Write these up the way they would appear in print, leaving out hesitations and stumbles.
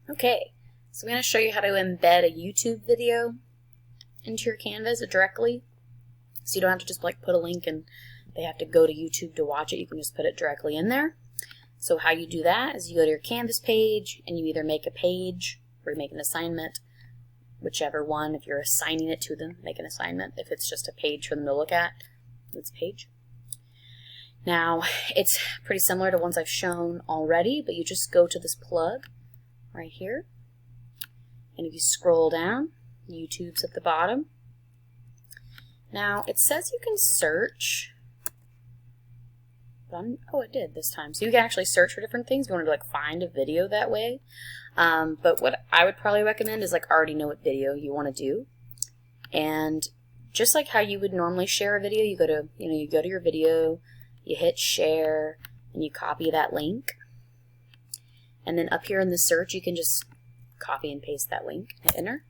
Okay, so I'm going to show you how to embed a YouTube video into your Canvas directly. So you don't have to just like put a link and they have to go to YouTube to watch it. You can just put it directly in there. So how you do that is you go to your Canvas page and you either make a page or you make an assignment, whichever one. If you're assigning it to them, make an assignment. If it's just a page for them to look at, it's a page. Now, it's pretty similar to ones I've shown already, but you just go to this plug right here. And if you scroll down, YouTube's at the bottom. Now, it says you can search. Oh, it did this time. So you can actually search for different things. You want to like find a video that way. But what I would probably recommend is like already know what video you want to do. And just like how you would normally share a video, you go to your video, you hit share, and you copy that link. And then up here in the search, you can just copy and paste that link, hit enter.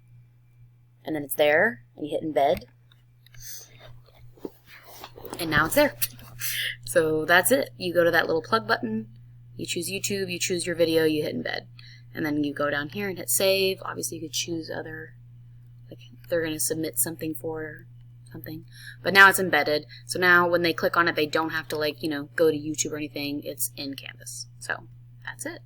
And then it's there, and you hit embed. And now it's there. So that's it. You go to that little plug button, you choose YouTube, you choose your video, you hit embed. And then you go down here and hit save. Obviously you could choose other, like they're going to submit something for something. But now it's embedded. So now when they click on it, they don't have to like, go to YouTube or anything. It's in Canvas. So that's it.